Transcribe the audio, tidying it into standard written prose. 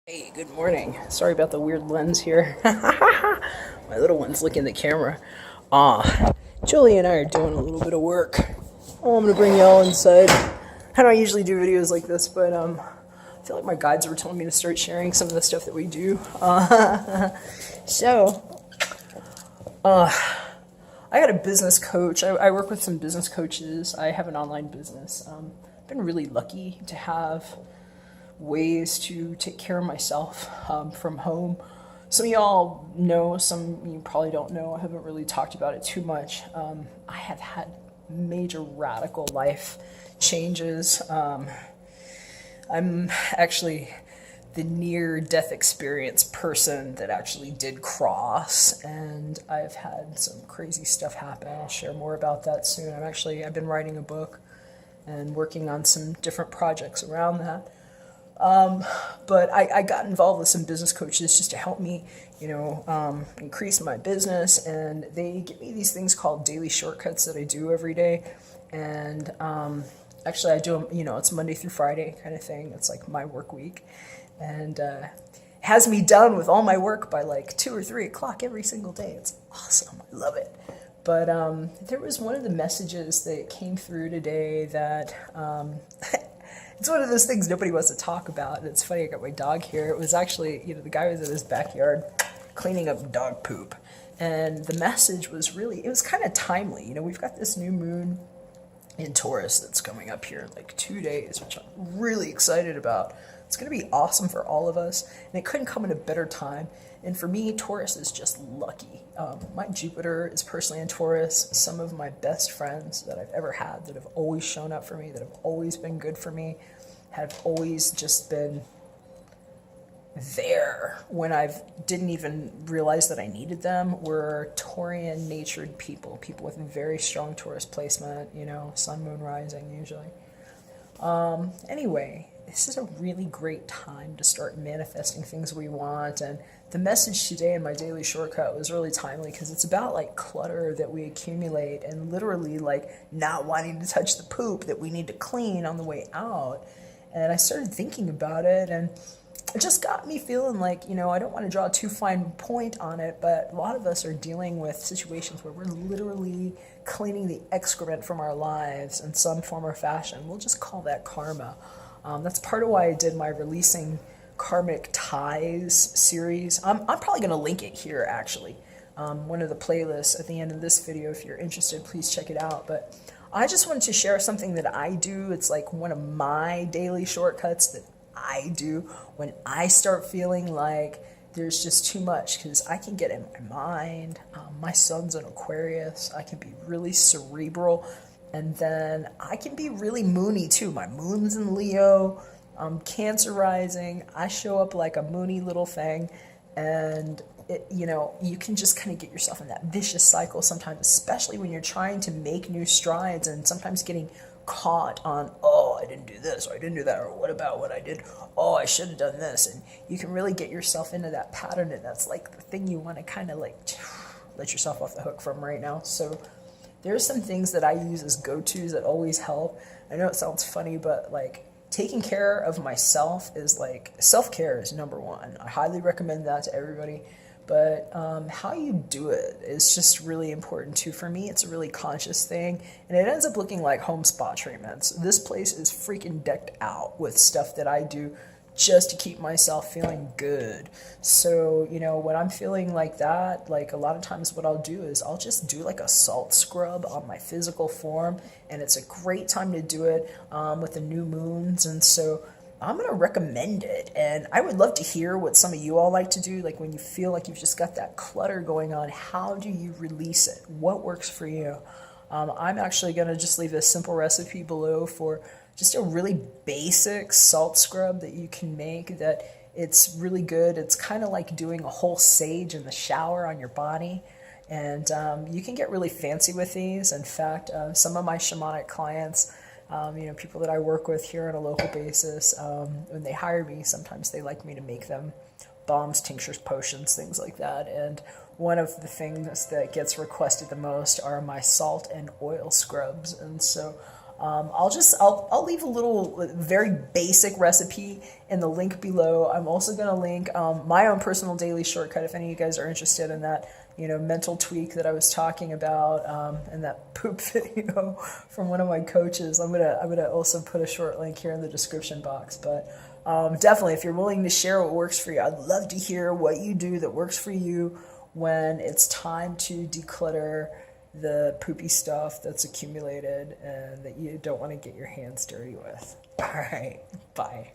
Hey, good morning. Sorry about the weird lens here. My little one's looking at the camera. Julie and I are doing a little bit of work. I'm gonna bring y'all inside. I don't usually do videos like this, but I feel like my guides were telling me to start sharing some of the stuff that we do. So, I got a business coach. I work with some business coaches. I have an online business. I've been really lucky to have ways to take care of myself from home. Some of y'all know, some you probably don't know. I haven't really talked about it too much. I have had major radical life changes. I'm actually the near death experience person that actually did cross, and I've had some crazy stuff happen. I'll share more about that soon. I've been writing a book and working on some different projects around that. But I got involved with some business coaches just to help me, increase my business. And they give me these things called daily shortcuts that I do every day. And actually, I do them, it's Monday through Friday kind of thing. It's like my work week. And has me done with all my work by like 2 or 3 o'clock every single day. It's awesome. I love it. But there was one of the messages that came through today that it's one of those things nobody wants to talk about. And it's funny, I got my dog here. It was actually, the guy was in his backyard cleaning up dog poop. And the message was it was kind of timely. We've got this new moon in Taurus that's coming up here in like 2 days, which I'm really excited about. It's going to be awesome for all of us. And it couldn't come at a better time. And for me, Taurus is just lucky. My Jupiter is personally in Taurus. Some of my best friends that I've ever had that have always shown up for me, that have always been good for me, have always just been there when I didn't even realize that I needed them, were Taurian natured people with very strong Taurus placement, sun, moon, rising usually. Anyway, this is a really great time to start manifesting things we want. And the message today in my daily shortcut was really timely because it's about like clutter that we accumulate and literally like not wanting to touch the poop that we need to clean on the way out. And I started thinking about it, and it just got me feeling like, I don't want to draw a too fine point on it, but a lot of us are dealing with situations where we're literally cleaning the excrement from our lives in some form or fashion. We'll just call that karma. That's part of why I did my Releasing Karmic Ties series. I'm probably going to link it here, actually. One of the playlists at the end of this video. If you're interested, please check it out. But I just wanted to share something that I do. It's like one of my daily shortcuts that I do when I start feeling like there's just too much, because I can get in my mind. My son's an Aquarius. I can be really cerebral. And then I can be really moony too. My moon's in Leo. I'm Cancer rising. I show up like a moony little thing. And, you can just kind of get yourself in that vicious cycle sometimes, especially when you're trying to make new strides and sometimes getting caught on, oh, I didn't do this, or I didn't do that, or what about what I did? Oh, I should have done this. And you can really get yourself into that pattern. And that's like the thing you want to kind of like let yourself off the hook from right now. So there's some things that I use as go-tos that always help. I know it sounds funny, but like taking care of myself is like, self-care is number one. I highly recommend that to everybody. But how you do it is just really important too. For me, it's a really conscious thing, and it ends up looking like home spa treatments. This place is freaking decked out with stuff that I do just to keep myself feeling good. So, when I'm feeling like that, like a lot of times what I'll do is I'll just do like a salt scrub on my physical form, and it's a great time to do it with the new moons. And so I'm going to recommend it. And I would love to hear what some of you all like to do. Like when you feel like you've just got that clutter going on, how do you release it? What works for you? I'm actually going to just leave a simple recipe below for just a really basic salt scrub that you can make that it's really good. It's kind of like doing a whole sage in the shower on your body. And you can get really fancy with these. In fact, some of my shamanic clients, people that I work with here on a local basis, when they hire me, sometimes they like me to make them bombs, tinctures, potions, things like that. And one of the things that gets requested the most are my salt and oil scrubs. And so I'll leave a little very basic recipe in the link below. I'm also going to link my own personal daily shortcut if any of you guys are interested in that, mental tweak that I was talking about, and that poop video from one of my coaches. I'm gonna also put a short link here in the description box. But definitely, if you're willing to share what works for you, I'd love to hear what you do that works for you when it's time to declutter the poopy stuff that's accumulated and that you don't want to get your hands dirty with. All right, bye.